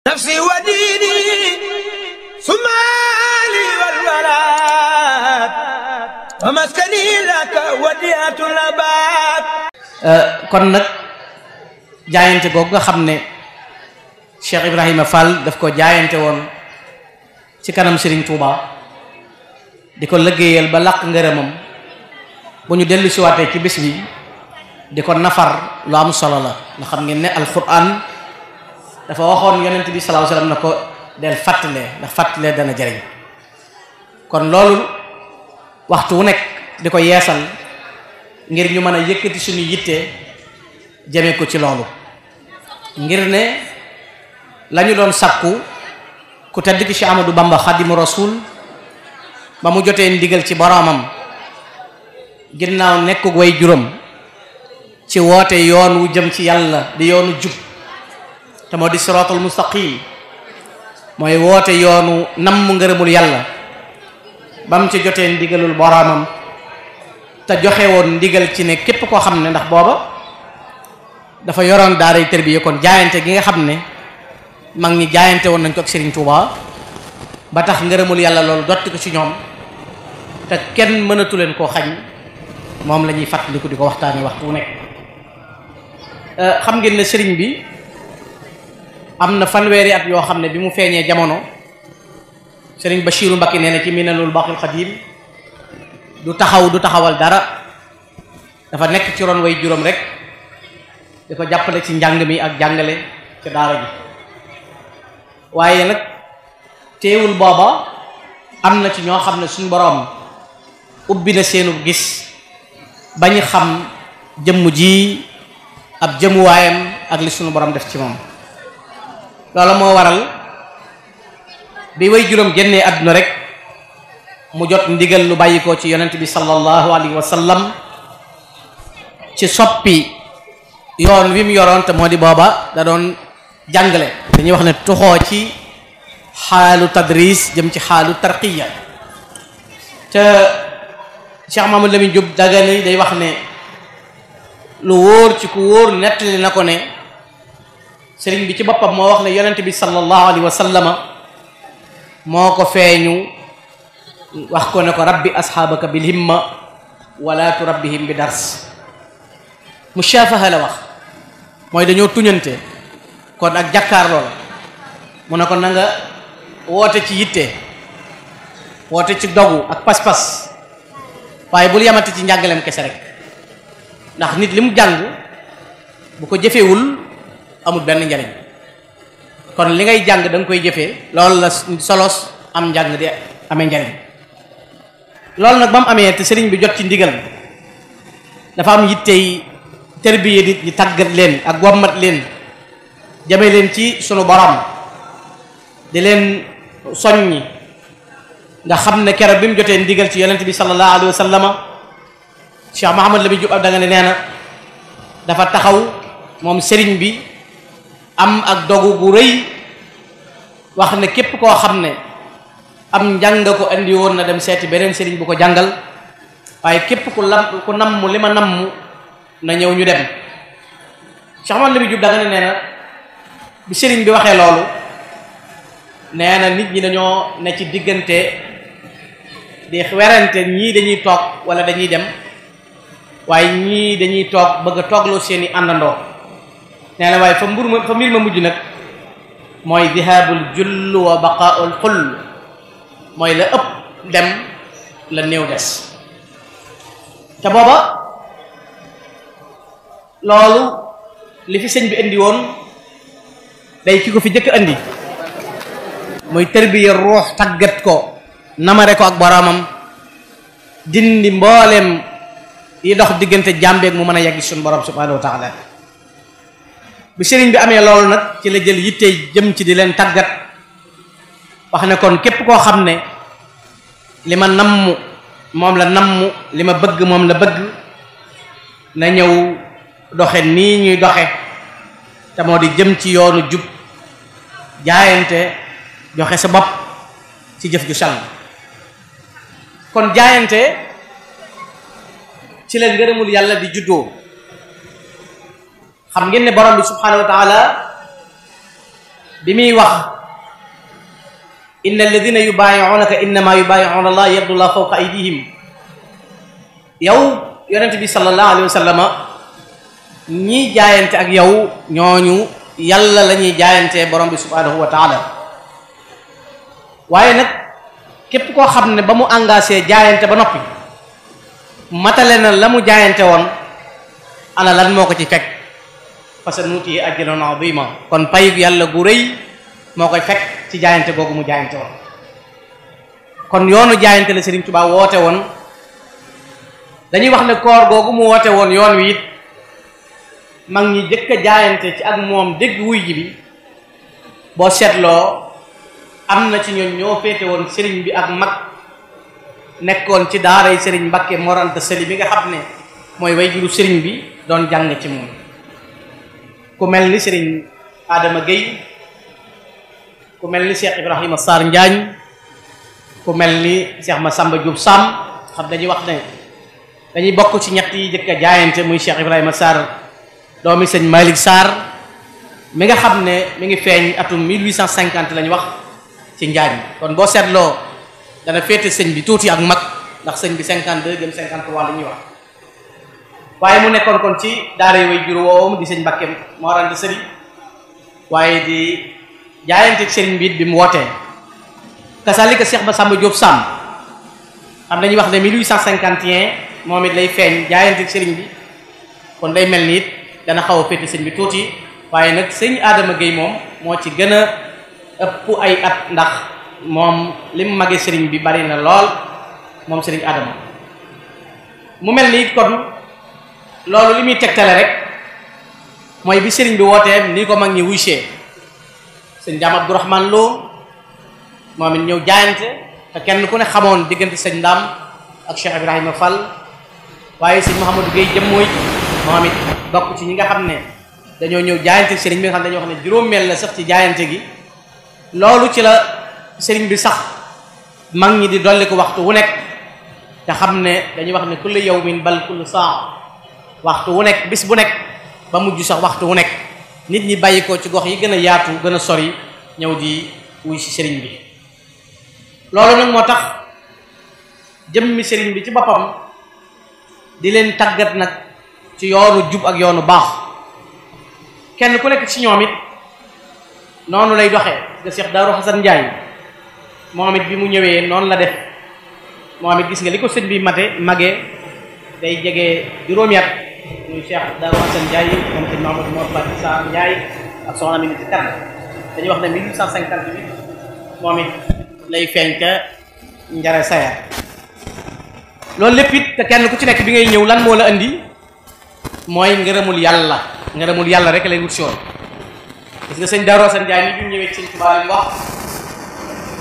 nafsi wa diini sumaali wal walaad wa maskani laka wadiatul abaad. kon nag jaayante googu nga xam ne Cheikh Ibrahima Fall daf ko jaayante woon ci kanam Serigne Touba di ko liggéeyal ba làq ngërëmam bu ñu dellu si waatee ci bis bi di ko nafar lu am solo la nga xam ngeen ne alquran dafa waxoon yonent bi sallallahu alayhi wasallam na ko del fàttalee ndax fàttalee dana jariñ kon loolu waxtu wu nekk di ko yeesal ngir ñu mën a yëkkati suñu yitte jëme ko ci loolu ngir ne lañu doon sakku ku tedd ki Cheikh Amadou Bamba Xadimu Rasul ba mu jotee ndigal ci boroomam ginnaaw nekkug way juróom ci woote yoon wu jëm ci yàlla di yoonu jub te moo di siraatul mustaqim mooy woote yoonu namm ngërëmul yàlla ba mu ci jotee ndigalul boroomam te joxe woon ndigal ci ne képp koo xam ne ndax booba dafa yoroon daaray tërbiya kon jaayante gi nga xam ne mag ñi jaayante woon nañ ko ak Serigne Touba ba tax ngërëmul yàlla loolu dotti ko ci ñoom te kenn mënatu leen koo xañ moom la ñuy fàttaliku di ko waxtaani waxtu wu nekk. xam ngeen ne sëriñ bi am na fanweeri at yoo xam ne bi mu feeñee jamono sëriñ Bachiru Mbakke nee na ci Minanul Baqil Xadim du taxawal dara dafa nekk ci ron way juróom rek di ko jàppale ci njàng mi ak jàngale ci daara ji waaye nag teewul booba am na ci ñoo xam ne suñu boroom ubbi na seenu gis bañ xam jëmm ji ab jëmuwaayam ak li suñu boroom def ci moom loolu moo waral bi way juróom génnee àdduna rek mu jot ndigal lu bàyyi ko ci yonent bi sallallahu alayhi wa sallam ci soppi yoon wi mu yoroon te moo di booba da doon jàngale dañuy wax ne tuxoo ci xaalu tadris jëm ci xaalu tarqiya te Cheikh Mamadou Lamine Diop Dagana day wax ne lu wóor ci ku wóor nettali na ko ne sëriñ bi ci boppam moo wax ne yonent bi sallallahu alayhi wa sallama moo ko feeñu wax ko ne ko rabbi asxaabaka bil himma wala turabbihim bi dars mushaafaha la wax mooy dañoo tuñante kon ak jàkkaarloo la mu ne ko na nga woote ci yitte woote ci dogu ak pas-pas waaye bul yamati ci njàngaleem kese rek ndax nit li mu jàng bu ko jëfewul amul benn njariñ kon li ngay jàng da nga koy jëfee loolu la solos am njàng di amee njariñ loolu nag ba mu amee te sëriñ bi jot ci ndigal dafa am yittey tërbiye nit ñi tàggat leen ak wommat leen jame leen ci sunu borom di leen soññi nga xam ne keroog bi mu jotee ndigal ci yonent bi sallallahu alayhi wa sallama Cheikh Mouhamadou Lamine Diop Dagana nee na dafa taxaw moom sëriñ bi am ak dogu gu rëy wax ne képp koo xam ne am njàng ko andi woon na dem seeti beneen sëriñ bu ko jàngal waaye képp ku namm li ma namm na ñëw ñu dem Cheikh Mouhamadou Lamine Diop Dagana nee na bi sëriñ bi waxee loolu nee na nit ñi dañoo ne ci diggante di werante ñii dañuy toog wala dañuy dem waaye ñii dañuy toog bëgg a toogloo seeni àndandoo nee na waaye fa mbir ma mujj nag mooy dihaabul jull wa baqaul xull mooy la ëpp dem la néew des te booba loolu li fi sëñ bi indi woon day ki ko fi jëkk andi muy tërbiya ruux tàggat ko namare ko ak boroomam dindi mboolem yi dox diggante jàmbeeg mu mën a yegg suñu borom subhanahu wa taala bi sëriñ bi amee loolu nag ci la jël yittey jëm ci di leen tàggat wax ne kon képp koo xam ne li ma namm moom la namm li ma bëgg moom la bëgg na ñëw doxe nii ñuy doxe te moo di jëm ci yoonu jub jaayante joxe sa bopp ci jëf ju sell kon jaayante ci la ngërëmul yàlla di juddoo xam ngeen ne borom bi subhanahu wa taala bi muy wax inna alladina yubaayi'unaka innama yubaayi'una allah yadullah fawqa aydihim yow yonent bi sallallahu alayhi wa sallama ñi jaayante ak yow ñooñu yàlla la ñuy jaayantee borom bi subhanahu wa taala waaye nag képp koo xam ne ba mu engagé jaayante ba noppi matale na la mu jaayante woon ana lan moo ko ci fekk fa sanuutihi ajran azima kon pay yàlla gu rëy moo koy fekk ci jaayante googu mu jaayante woon kon yoonu jaayante la Serigne Touba woote woon dañuy wax ne koor googu mu woote woon yoon wi it mag ñi jëkk a jaayante ci ak moom dégg wuy ji bi boo seetloo am na ci ñoom ñoo féete woon sëriñ bi ak mag nekkoon ci daaray sëriñ Mbakke Mor Anta Sali bi nga xam ne mooy way juru sëriñ bi doon jàng ci moom ku mel ni sëriñ Adama Gueye ku mel ni Cheikh Ibrahima Sarr Njaañ ku mel ni Cheikh Massamba Diop Sam xam dañuy wax ne dañuy bokk ci ñett yi jëkk a jaayante muy Cheikh Ibrahima Sarr doomi sëñ Malick Sarr mi nga xam ne mi ngi feeñ atum 1850 lañu wax ci Njaañ kon boo seetloo dana féete sëñ bi tuuti ak mag ndax sëñ bi 52 jëm 53 la ñuy wax waaye mu nekkoon kon ci daara way jur woowam di sëñ Mbakke Mor Anta Sali waaye di jaayante sëriñ bi bi mu wootee kasalika Cheikh Massamba Diop Sam am dañuy wax ne 1851 moom it lay feeñ jaayante sëriñ bi kon day mel ni it dana xaw a féete sëñ bi tuuti waaye nag sëñ Adama Gueye moom moo ci gën a ëpp ay at ndax moom li mu magee sëriñ bi bari na lool moom sëriñ Adama mu mel ni kon loolu li muy tegtale rek mooy bi sëriñ bi wootee ni ko mag ñi wuysee sëñ Daam Abdourahman Lo moom it ñëw jaayante te kenn ku ne xamoon diggante sëñ Ndaam ak Cheikh Ibrahima Fall waaye sëñ Mouhamadou Gueye jëmmooy moom it bokk ci ñi nga xam ne dañoo ñëw jaayante sëriñ bi nga xam ne dañoo wax ne juróomeel la sax ci jaayante gi loolu ci la sëriñ bi sax mag ñi di dolli ko waxtu wu nekk te xam ne dañuy wax ne kullu yawmin bal kullu saa waxtu wu nekk bis bu nekk ba mujj sax waxtu wu nekk nit ñi bàyyi ko ci gox yi gën a yaatu gën a sori ñëw di wuy ci sëriñ bi loolu nag moo tax jëmmi sëriñ bi ci boppam di leen tàggat nag ci yoonu jub ak yoonu baax kenn ku nekk ci ñoom it noonu lay doxee nga Cheikh Darou Hassan Ndiaye moom it bi mu ñëwee noonu la def moom it gis nga li ko sëñ bi magee day jege juróomi at muy Cheikh Darou Hassan Ndiaye moom sëñ Mamadou Mor Fati Sarr Ndiaye ak soxna mi ni ci kan dañuy wax ne 1858 moom it lay feeñ ca njare sayar loolu lépp it te kenn ku ci nekk bi ngay ñëw lan moo la andi mooy ngërëmul yàlla rek lay wut si woon gis nga sëñ Darou Hassan Ndiaye ni bi mu ñëwee ci sëñ Tuubaa li wax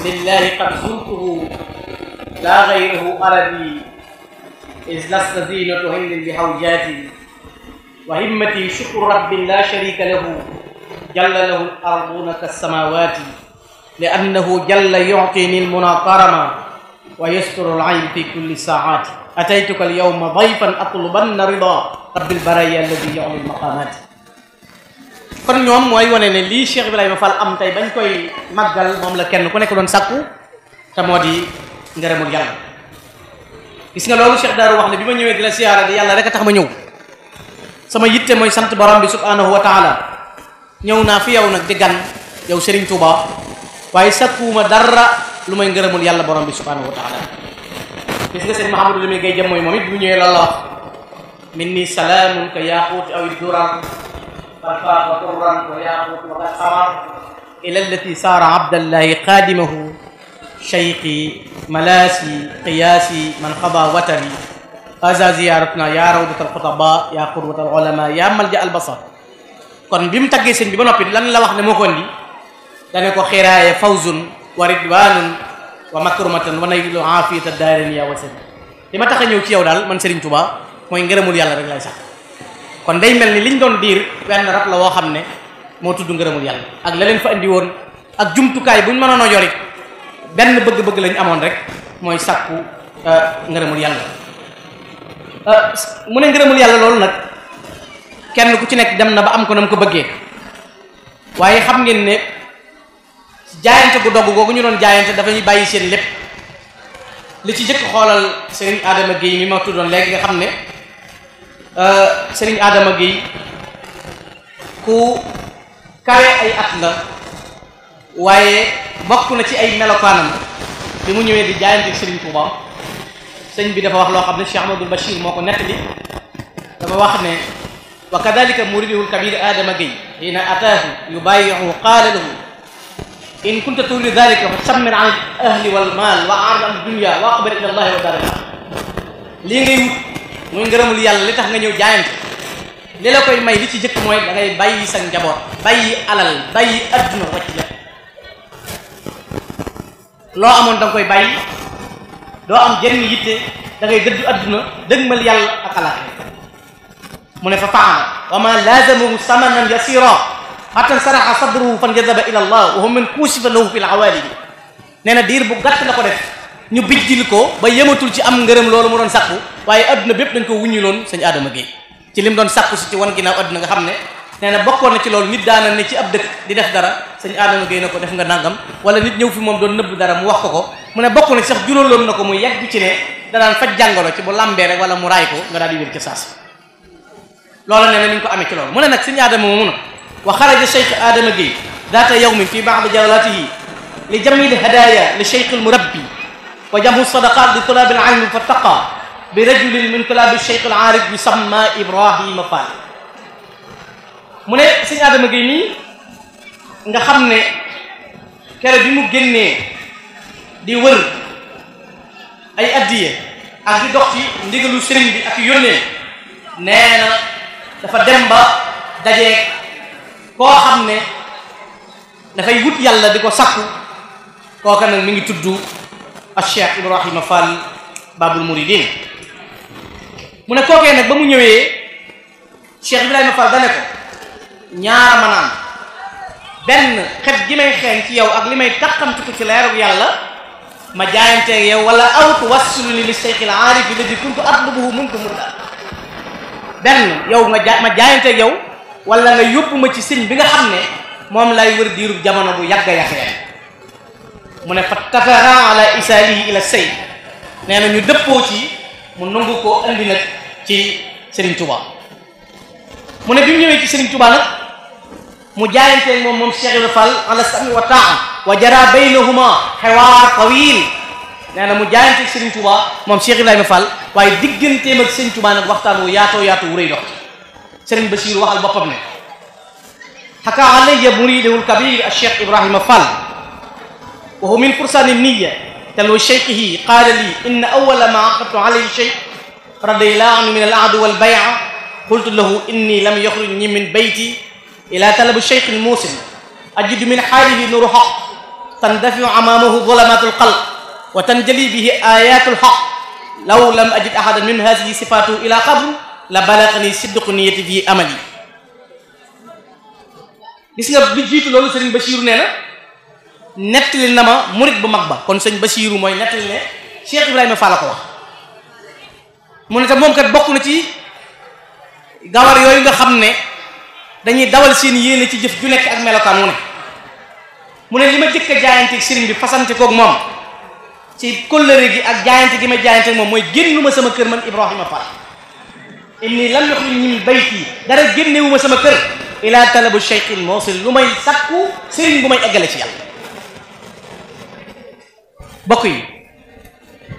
lillahi qad zurtuhu la ghayruhu arabi is lasta zinatu hindin bi hawjati wa himmati shukru rabbin la sharika lahu jalla lahu al-arduna kas-samawati li annahu jalla yu'tini al-muna karama wa yasturu al-'ayb fi kulli sa'ati ataytuka al-yawma dayfan atlubanna rida rabbil baraya alladhi yu'li al-maqamati kon ñoom mooy wane ne lii Cheikh Ibrahima Fall am tey bañ koy màggal moom la kenn ku nekk doon sakku te moo di ngërëmul yàlla gis nga loolu Cheikh Darou wax ne bi ma ñëwee di la siyaara di yàlla rek a tax ma ñëw sama yitte mooy sant borom bi subhanahu wa taala ñëw naa fi yow nag di gan yow Serigne Touba waaye sakkuwuma dara lu may ngërëmul yàlla borom bi subhanahu wa taala gis nga sëñ Mahamadou Lamine Gueye jëm mooy moom it bu ñëwee loolu la wax min ni salaamun ka yaaquuti aw durar farfaa wa turran wa yaaquut wa qad xamar ila allati saara abdallahi qaadimahu cheyqi malaasi qiyaasi man xaba watari haza ziyaratuna ya rawdat alxutaba ya qudwat alulama ya malja albasar kon bi mu taggee sëñ bi ba noppi lan la wax ne moo ko indi dane ko xiraaya fawzun wa ridwanun wa makrumatan wa naylu aafiyata daarin ya wasani li ma tax a ñëw ci yow daal man Serigne Touba mooy ngërëmul yàlla rek lay sax kon day mel ni liñ doon diir wenn rab la woo xam ne moo tudd ngërëmul yàlla ak la leen fa indi woon ak jumtukaay buñ mënoon a yorit benn bëgg-bëgg lañ amoon rek mooy sàkku ngërëmul yàlla mu ne ngërëmul yàlla loolu nag kenn ku ci nekk dem na ba am ko nam ko bëggee waaye xam ngeen ne jaayante gu dogg googu ñu doon jaayante dafa ñuy bàyyi seen lépp li ci jëkk xoolal Serigne Adama Gueye mi ma tuddoon léegi nga xam ne Serigne Adama Gueye ku kawe ay at la waaye bokk na ci ay melokaanam bi mu ñëwee di jaayante Serigne Touba sëñ bi dafa wax loo xam ne Cheikh Amadou Bachir moo ko nettali dafa wax ne wa kadalika muridul kabir Adama Gueye hina ataahu yubayihu qaala lahu in kunta turidu dalika fa sammir an ahli wal maal wa a'rid an dunya wa aqbil ila allahi wa dar al lii ngay wut muy ngërëmul yàlla li tax nga ñëw jaayante li la koy may li ci jëkk mooy da ngay bàyyi sa njaboot bàyyi alal bàyyi adduna wacc la loo amoon da nga koy bàyyi doo am jëriñ yitte da ngay dëddu adduna dëgmal yàlla ak alaxira mu ne fa faala wa ma laazamahu samanan yasira hatta saraxa sadruhu fan jazaba ila allah wa hum min kusifa lahu fi lawalid nee na diir bu gàtt la ko def ñu bijjil ko ba yematul ci am ngërëm loolu mu doon sakku waaye adduna bépp dañ ko wuññiloon sëñ Adama Gueye ci lim doon sakku si ci wan ginnaaw adduna nga xam ne nee na bokkoon na ci loolu nit daana ne ci ab dëkk di def dara sëñ Adama Gueye na ko def nga nangam wala nit ñëw fi moom doon nëbb dara mu wax ko mu ne bokk na sax juróoloon na ko muy yegg ci ne danaan faj jàngoro ci bu lambee rek wala mu raay ko nga daal di wér ca saas loola nee na ni ñu ko amee ci loolu mu ne nag sëñ Adama moomu na wa xaraja cheikh Adama Gueye daata yawmin fi ba'di jawlatihi li jamil hadaya li cheikh al murabbi wa jamu sadaqat li tulab al ilm fattaqa bi rajulin min tulab cheikh al aarif yusamma Ibrahima Fall mu ne sëñ Adama Gueye nii nga xam ne kere bi mu génnee di wër ay addiye ak di dox ci ndigalu sëriñ bi ak yónnee nee na dafa dem ba dajeeg koo xam ne dafay wut yàlla di ko sakku kooka nag mi ngi tudd ak Cheikh Ibrahima Fall Babul Mouridine mu ne kookee nag ba mu ñëwee Cheikh Ibrahima Fall dane ko ñaar ma naan benn xet gi may xeeñ ci yow ak li may taqamtiku ci leerug yàlla ma jaayanteeg yow wala aw tuwassiluni li Cheikh al aarif alladi kuntu atlubuhu minkum murda benn yow ma jaayanteeg yow wala nga yóbbu ma ci sëñ bi nga xam ne moom lay wër diirub jamono bu yàgg a yàgg mu ne fattafara ala isaalihi ila sey nee na ñu dëppoo ci mu nangu ko andi nag ci Serigne Touba mu ne bi mu ñëwee ci Serigne Touba nag mu jaayanteeg moom Cheikh Ibrahima Fall ala sami wa taa wa jara baynahuma xiwaar tawil nee na mu jaayanteeg Serigne Touba moom Cheikh Ibrahima Fall waaye digganteem ak Serigne Touba nag waxtaan wu yaatoo yaatu wu rëy dox Serigne Bachir waxal boppam ne xaka alayya muridul kabir Cheikh Ibrahima Fall wa huwa min fursani niya talwa cheikhihi qaala li inna awala ma aqadtu alayhi cheikh radiyallahu anhu min al ahdi wal bay'a qultu lahu inni lam yaxrujni min bayti ila talabi cheikh muusin ajidu min xaalihi nuru xaq tandafiu amaamahu zulamaatu lxalq wa tanjali bihi ayaatu lxaq law lam ajid ahadan min hadihi sifatuhu ila qabru la balagani sidqu niyati fi amali gis nga li jiitu loolu sëriñ Bachir nee na nettali na ma murit bu mag ba kon sëñ Bachir mooy nettali ne Cheikh Ibrahima Fall la ko wax mu ne te moom kat bokk na ci gawar yooyu nga xam ne dañuy dawal seen yéene ci jëf ju nekk ak melokaan mu ne li ma jëkk a jaayanteeg sëriñ bi fasante koog moom ci kóllëre gi ak jaayante gi ma jaayanteeg moom mooy génnuma sama kër man Ibrahima Fall inni lam yuxrijni min bayti dara génnewuma sama kër ila talabu cheikh il moosil lu may sakku sëriñ bu may eggale ci yàlla bokk yi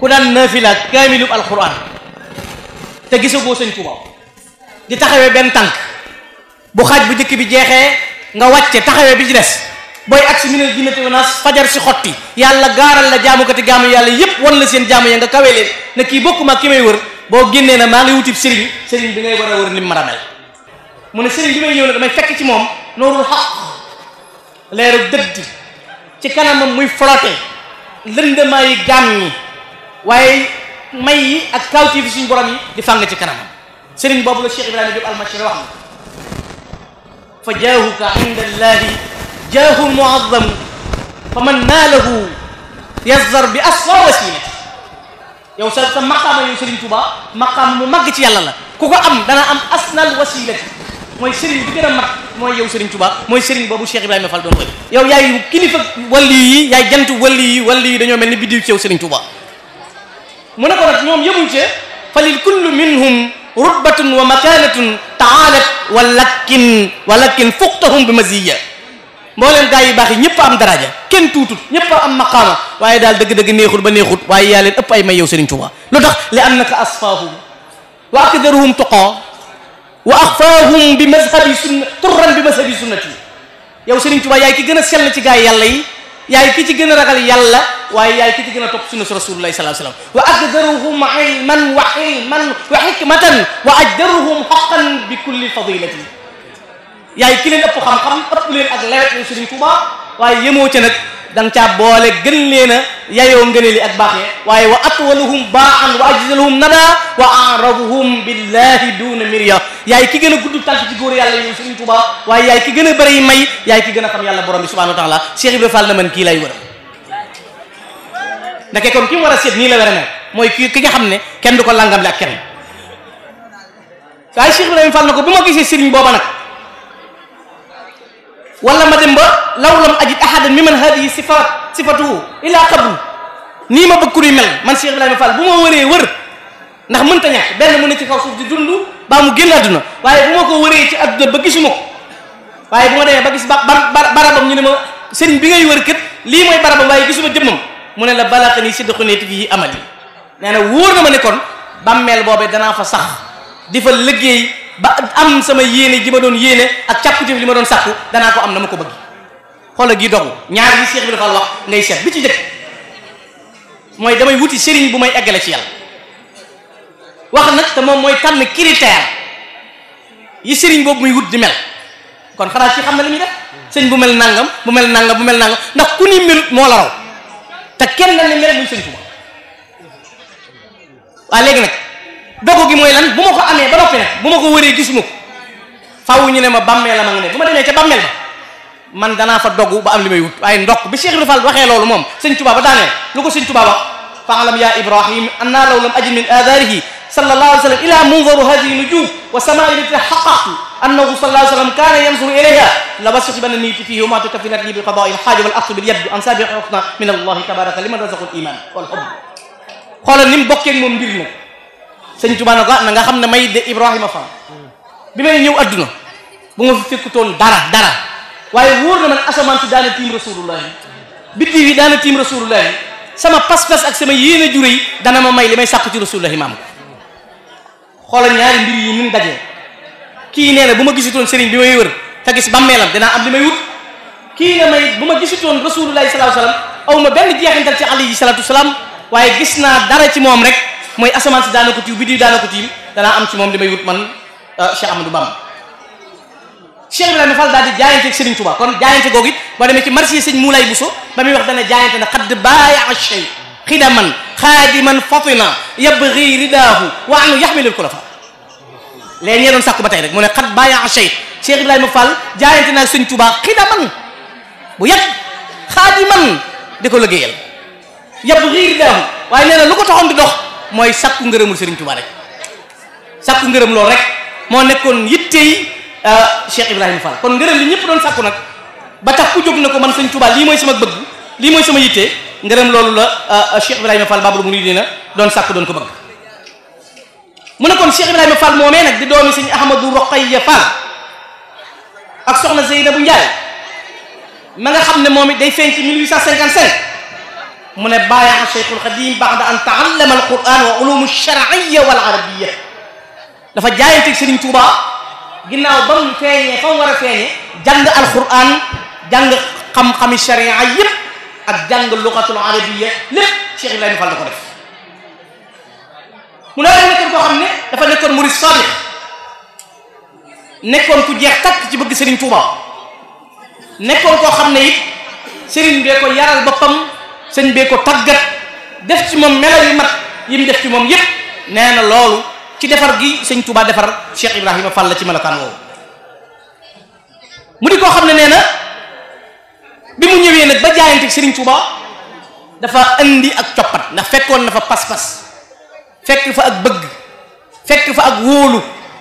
ku daan nafila kaamilub alquran te gisagoo sëñ Tuuba di taxawee benn tànk bu xaaj bu njëkk bi jeexee nga wàcce taxawee bi ci des booy agsi minal jinnati wa naas fajar si xotti yàlla gaaral la jaamukati jaamu yàlla yépp wan la seen jaamu ya nga kawee leen ne kii bokkuma ki may wër boo génnee na maa ngi wutib sëriñ bi ngay war a wër ni mu mën a mel mu ne sëriñ bi may ñëw ne damay fekk ci moom noorul xaq leeru dëgg ci kanamam muy flotté lëndëmaa yi gaam ñi waaye may yi ak kawti fi suñu borom yi di fàng ci kanamam sëriñ boobu la Cheikh Ibrahima Diop al-Mashri wax na fa jaahuka inda allahi jaahul muazzamu fa man naalahu yazdar bi aswa wasilati yow sa maqaama yow Serigne Touba maqaama mu màgg ci yàlla la ku ko am dana am asnal wasilati mooy sëriñ bi gën a mat mooy yow Serigne Touba mooy sëriñ boobu Cheikh Ibrahima Fall doon woy yow yaay kilifa wali yi yaay jant wali yi dañoo mel ni biddiw ci yow Serigne Touba mu ne ko nag ñoom yemuñ ci falil kullu minhum rutbatun wa makanatun taalat walakin fuqtahum bi maziya mbooleem gaa yi baax yi ñëpp am daraja kenn tuutut ñëpp am maqaama waaye daal dëgg-dëgg neexut ba neexut waaye yaa leen ëpp ay may yow Serigne Touba lu tax li annaka asfaahum wa akdaruhum tuqaa wa axfaahum bi mazhabi sunna turran bi mazhabi sunnati yow Serigne Touba yaay ki gën a sell ci gaa yi yàlla yi yaay ki ci gën a ragal yàlla waaye yaay ki ci gën a topp sunna rasulullahi sallallahu alayhi wasallam wa akdaruhum ilman wa hilman wa hikmatan wa ajdaruhum haqqan bi kulli fadilati yaay ki leen ëpp xam-xam ëpp leen ak lewet yow Serigne Touba waaye yemoo ca nag da nga caa boole gën leen a yayoo ngëneeli ak baaxee waaye wa atwaluhum baan wa ajzaluhum nada wa arabuhum billahi duna mirya yaay ki gën a gudd tànk ci góor yàlla yow Serigne Touba waaye yaay ki gën a bëri may yaay ki gën a xam yàlla borom bi subhanahu wa taala Cheikh Ibrahima Fall na man kii lay wër ndake kon ki mu war a seet nii la wara ne mooy ki nga xam ne kenn du ko langam le ak kenn waaye Cheikh Ibrahima Fall na ko bu ma gisee Serigne booba nag wala ma dem ba law lam ajid ahadan mimman hadihi sifatuhu ila qabru nii ma bëgg ku ñuy mel man Cheikh Ibrahima Fall bu ma wëree wër ndax mënta ñàkk benn mu ne ci kaw suuf di dund baa mu génn àdduna waaye bu ma ko wëree ci àdduna ba gisuma ko waaye bu ma demee ba gis barabam ñu ne ma sëriñ bi ngay wër kët lii mooy barabam waaye gisuma jëmmam mu ne la balaka nii sidquneti fii amali nee na wóor na ma ne kon bàmmeel boobee danaa fa sax di fa liggéey ba am sama yéene ji ma doon yéene ak càpputif li ma doon sàkku danaa ko am na ma ko bëgg xoola gi dogu ñaar yi Cheikh Ibrahima Fall wax ngay seet bi ci njëkk mooy damay wuti sëriñ bu may eggale ci yàlla wax nag te moom mooy tànn critère yi sëriñ boobu muy wut di mel kon xanaa ci xam na li muy def sëriñ bu mel nangam bu mel nangam bu mel nangam ndax ku ni melut moo la raw te kenn na ni mel muy sëriñ Tuuba waaye léegi nag dogu gi mooy lan bu ma ko amee ba noppi nag bu ma ko wëree gisuma ko faaw ñu ne ma bàmmeel la ma nga ne bu ma demee ca bàmmeel ba man danaa fa dogu ba am li may wut waaye ndokk bi Cheikh Ibrahima Fall waxee loolu moom sëñ Tuuba ba daaneel lu ko sëñ Tuuba wax fa'lam ya Ibrahim anna law lam ajid min aadarihi sallallahu alayhi wa sallam ila munzaru hadihi nujum wa samaa'i lati haqqaqtu annahu sallallahu alayhi wa sallam kana yanzuru ilayha la wasutibanna niiti fihi wa ma tukaffinat li bi qada'i al-haaja wal aqd bil yad an sabiq husna min Allah tabaraka liman razaqa al-iman wal hubb xoolal ni mu bokkee moom mbir nag sëñ Tuuba na ko na nga xam ne may de Ibrahima Fall bi may ñëw adduna bu ma fi fekkutoon dara waaye wóor na man asamaan si daana tiim rasulullah biddiw yi daana tiim rasulullah sama pas-pas ak sama yéene jure yi dana ma may li may sàkku ci rasulullah maam xoolal ñaari mbir yi mun dajee kii nee na bu ma gisutoon sëriñ bi may wër te gis bàmmeelam dinaa am li may wut kii ne may bu ma gisutoon rasulullah sallallahu alayhi wasallam aw ma benn jeexintal ci alayhi salatu wasalaam waaye gis naa dara ci moom rek mooy asamaan si daana ko tiim biddiw daana ko tiim danaa am ci moom li may wut man Cheikh Ahmadou Bamba Cheikh Ibrahima Fall daal di jaayante ak Serigne Touba kon jaayante googu it boo demee ci marché sëñ Moulay Bousso ba muy wax dana jaayante na xadd baayaa shay xidaman xaadiman fatina yabghi ridaahu wa anu yaxmilul kulafa léegi ñee doon sàkku ba tey rek mu ne xadd baayaa shay Cheikh Ibrahima Fall jaayante naa sëñ Touba xidaman bu yàgg xaadiman di ko liggéeyal yabghi ridaahu waaye nee na lu ko taxoon di dox mooy sàkku ngërëmul Serigne Touba rek sàkku ngërëm loolu rek moo nekkoon yittey Cheikh Ibrahima Fall kon ngërëm li ñëpp doon sàkku nag ba tax ku jóg na ko man sëñ Touba lii mooy sama bëgg lii mooy sama yitte ngërëm loolu la Cheikh Ibrahima Fall Babul Mouridina doon sàkku doon ko bëgg mu ne kon Cheikh Ibrahima Fall moomee nag di doomi sëñ Ahmadou Rokhaya Fall ak soxna Zeynabou Ndiaye ma nga xam ne moom it day feeñ ci 1855 mu ne baayaa Cheikhul Khadim ba'da an ta'allama al-Qur'an wa ulumu ash-shar'iyya wal arabiyya dafa jaayanteeg Serigne Touba ginnaaw ba mu feeñee fa mu war a feeñee jàng alquran jàng xam-xami sharia yépp ak jàng lugatul arabiyya lépp Cheikh Ibrahima Fall da ko def mu ne nekkoon koo xam ne dafa nekkoon murid sadiq nekkoon ku jeex takk ci bëgg Serigne Touba nekkoon koo xam ne it Serigne bee ko yaral boppam sëñ bee ko tàggat def ci moom melo yu mat yi mu def ci moom yépp nee na loolu ci defar gi sëñ Touba defar Cheikh Ibrahima Fall la ci melokaan woowu mu di koo xam ne nee na bi mu ñëwee nag ba jaayante Serigne Touba dafa indi ak coppat ndax fekkoon na fa pas-pas fekk fa ak bëgg fekk fa ak wóolu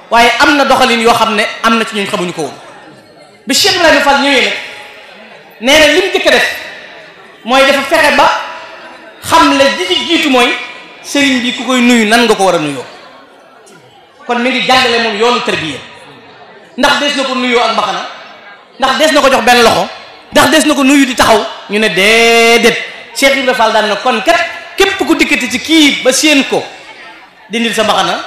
waaye am na doxalin yoo xam ne am na ci ñun xamuñu ko woon bi Cheikh Ibrahima Fall ñëwee nag nee na li mu jëkk a def mooy dafa fexe ba xam le ji ci jiitu mooy sëriñ bi ku koy nuyu nan nga ko war a nuyoo kon mi ngi jàngale moom yoonu tarbiya ndax des na ko nuyoo ak mbaxana ndax des na ko jox benn loxo ndax des na ko nuyu di taxaw ñu ne déedéet Cheikh Ibrahima Fall daan na kon kat képp ku dikkati ci kii ba séen ko dindil sa mbaxana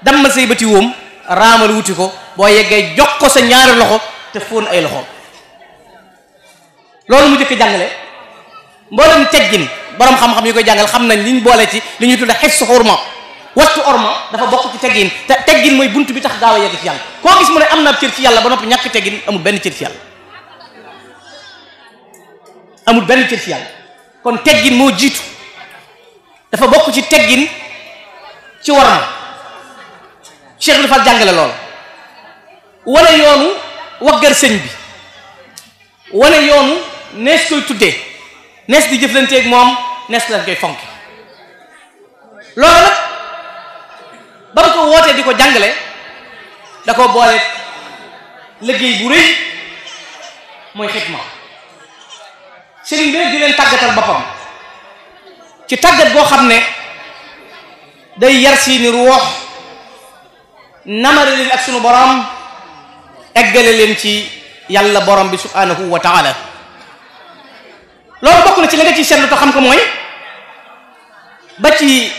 dam ma say bëti wóom raamal wuti ko boo yeggee jox ko sa ñaari loxo te fóon ay loxo loolu mu jëkk jàngale mboolem teggin borom xam-xam yi koy jàngal xam nañ liñ boole ci li ñuy tudde xifsu xurma wattu orma dafa bokk ci teggin te teggin mooy bunt bi tax gaaw a yegg ci yàlla koo gis mu ne am na cër ci yàlla ba noppi ñàkk teggin amul benn cër ci yàlla amul benn cër ci yàlla kon teggin moo jiitu dafa bokk ci teggin ci warma Cheikh bi dafa jàngale lool wane yoonu waggar sëñ bi wane yoonu nees koy tuddee nees di jëflanteeg moom nees lañ koy fonk loolu nag ba mu ko wootee di ko jàngale da ko boole liggéey bu rëy mooy xidma sëriñ bi di leen tàggatal boppam ci tàggat boo xam ne day yar seeni ruux namare leen ak sunu borom eggale leen ci yàlla borom bi subhanahu wa taala loolu bokk na ci la nga ciy seetlu te xam ko mooy ba ci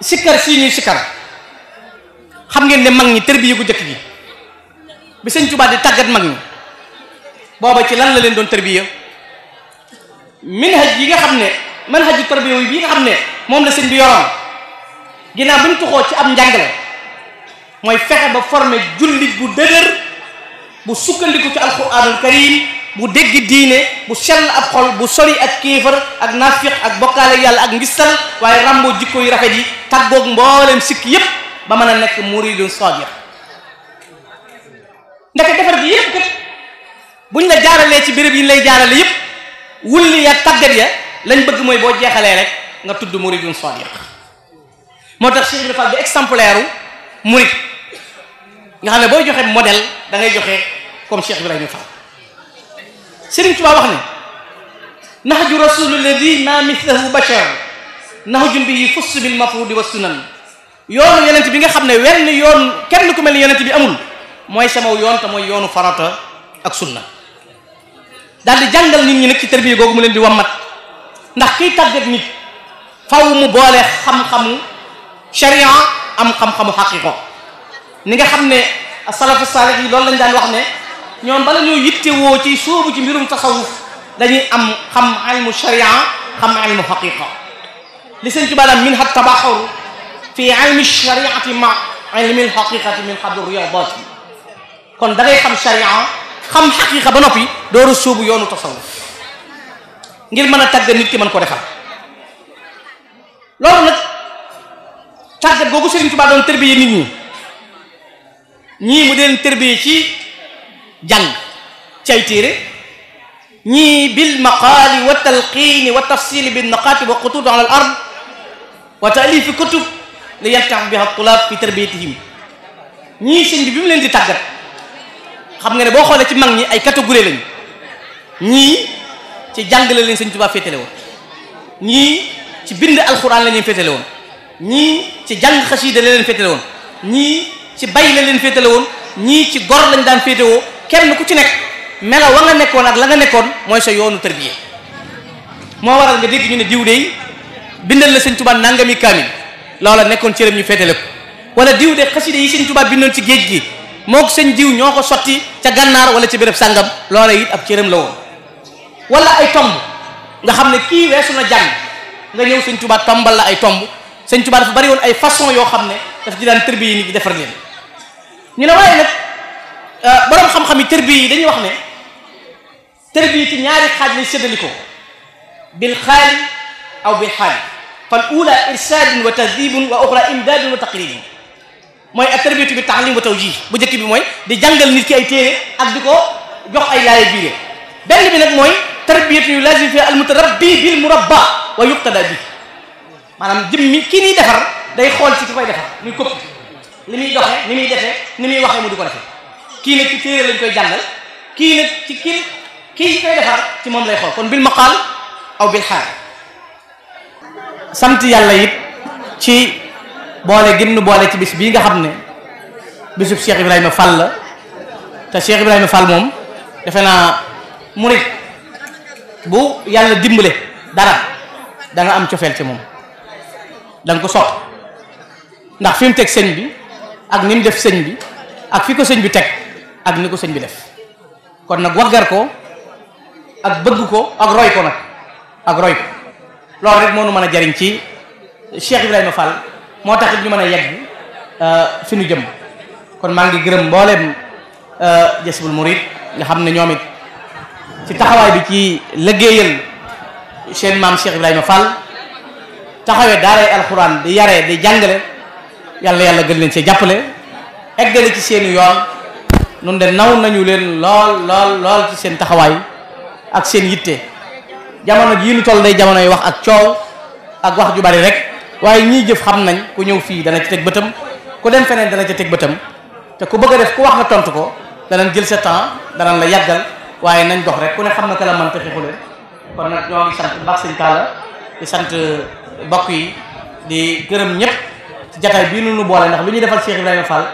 sikkar sii ñuy sikkar xam ngeen ne mag ñi tërbiya gu jëkk gi bi sëñ Tuubaa di tàggat mag ñi booba ci lan la leen doon tërbiya manhaj yi nga xam ne manhaju tërbiya yi nga xam ne moom la sëñ bi yoroon ginnaaw bu ñu tuxoo ci ab njàngale mooy fexe ba former jullit bu dëgër bu sukkandiku ci alquranul karim bu dégg diine bu sell ab xol bu sori ak kéefar ak nafiq ak bokkaale yàlla ak ngistal waaye ramboo jikko yu rafet yi tàggoog mbooleem sikk yépp ba mën a nekk muridun sadiq ndeke defar gi yépp kat buñ la jaaralee ci béréb yi lay jaarale yépp wulli ya tàggat ya lañ bëgg mooy boo jeexalee rek nga tudd muridun sadiq moo tax Cheikh Ibrahima Fall bi exemplaire murid nga xam ne booy joxe modèle da ngay joxe comme Cheikh Ibrahima Fall Sëriñ Tuubaa wax ne nahju rasul alladi ma mithlahu bashar nahjun bihi fuss bil mafrudi wa sunan yoonu yonent bi nga xam ne wenn yoon kenn ku mel ni yonent bi amul mooy sama yoon te mooy yoonu farata ak sunna daal di jàngal nit ñi nag ci tërbiya googu mu leen di wammat ndax kiy tàggat nit faw mu boole xam-xamu sharia am xam-xamu xaqiqa ni nga xam ne salafu saalih yi loolu lañ daan wax ne ñoom bala ñoo yittewoo ci sóobu ci mbirum tasawuf dañuy am xam ilmu sharia xam ilmu xaqiqa li sëñ Tuubaa daan min ha tabaxur fi ilmi shariati ma ilmi alxaqiqati min qabl riyadat kon da ngay xam sharia xam xaqiqa ba noppi door a sóobu yoonu tasawuf ngir mën a tàggat nit ki mën ko defal loolu nag tàggat googu Sëriñ Tuubaa doon tërbiye nit ñi ñii mu deen tërbiye ci jàng ci ay téere ñii bil maqaali wa talqiini wa tafsili bin naqaati wa xutuut ala al ard wa taalifi kutub li yantax biha tulaab fi tarbiyatihim ñii sëñ bi mu leen di tàggat xam nga ne boo xoolee ci mag ñi ay catégorie lañu ñii ci jàngale leen Sëñ Tuubaa féetale woon ñii ci bind alxuraan la leen féetale woon ñii ci jàng xasiida la leen féetale woon ñii ci bay la leen féetale woon ñii ci gor lañ daan féetewoo kenn ku ci nekk mela wa nga nekkoon ak la nga nekkoon mooy sa yoonu tarbiya moo waral nga dégg ñu ne diw de bindal la Sëñ Tuubaa nangami kaamil loola nekkoon cëram ñu féetale ko wala diw de xasiida yi Sëñ Tuubaa bindoon ci géej gi mook sëñ diw ñoo ko sotti ca gànnaar wala ci béréb sàngam loola it ab cëram la woon wala ay tomb nga xam ne kii weesu na jàng nga ñëw Sëñ Tuubaa tombal la ay tomb Sëñ Tuubaa dafa bari woon ay façon yoo xam ne daf di daan tërbiya yi nit ñi defar leen ñu ne waaye nag borom xam-xam yi tërbiya yi dañuy wax ne tërbiya ci ñaari xaaj lay séddaliko bil xaali aw bil xaali fal ula irsaadun wa tahdibun wa uxra imdaadun wa taqribun mooy ak tarbiyatu bi taalim wa tawjih bu njëkk bi mooy di jàngal nit ki ay téere ak di ko jox ay laaye biire benn bi nag mooy tarbiyatu yu lazim fi al mutarabbi bil murabba wa yuqtada bi maanaam jëmmi kii nii defar day xool ci ki koy defar muy kopp li muy doxee ni muy defee ni muy waxee mu di ko defee kii nag ci téere lañ koy jàngal kii nag ci kii koy defar ci moom lay xool kon bil maqaal aw bil xaal. sant yàlla it ci boole gim nu boole ci bis bii nga xam ne bisub Cheikh Ibrahima Fall la te Cheikh Ibrahima Fall moom defe naa murit bu yàlla dimbale dara da nga am cofeel ci moom da nga ko sopp ndax fi mu teg sëñ bi ak ni mu def sëñ bi ak fi ko sëñ bi teg ak ni ko sëñ bi def kon nag waggar ko ak bëgg ko ak roy ko nag ak roy ko loolu rek moo nu mën a jariñ ci Cheikh Ibrahima Fall moo tax it ñu mën a yegg fi nu jëm kon maa ngi gërëm mbooleem Jazbul Murid nga xam ne ñoom it ci taxawaay bi ci liggéeyal seen maam Cheikh Ibrahima Fall taxawee daaray alxuraan di yaree di jàngale yàlla gën leen see jàppale eggale ci seeni yoon nun de naw nañu leen lool ci seen taxawaay ak seen yitte jamono jii nu toll day jamonoy wax ak coow ak wax ju bari rek waaye ñii jëf xam nañ ku ñëw fii dana ci teg bëtam ku dem feneen dana ci teg bëtam te ku bëgg a def ku wax nga tontu ko danañ jël sa temps danañ la yàggal waaye nañ dox rek ku ne xam na ka la man te xixule kon nag ñoo ngi sant baax sëñ Talla di sant bokk yi di gërëm ñëpp ci jataay bii nu boole ndax lu ñuy defal Cheikh Ibrahima Fall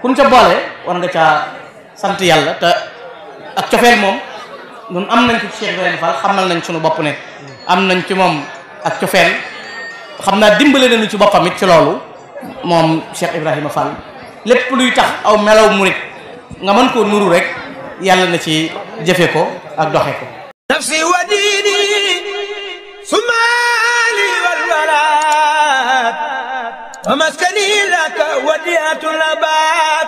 kun ca boole war nga caa sant yàlla te ak cofeel moom ñun am nañ ko ci Cheikh Ibrahima Fall xamal nañ suñu bopp ne am nañ ci moom ak cofeel xam naa dimbale nañu ci boppam it ci loolu moom Cheikh Ibrahima Fall lépp luy tax aw melaw murit nga mën koo nuru rek yàlla na ci jëfe ko ak doxe ko nafsi wa diini sumaali wal walaat wa maskani laka wadiatul abaat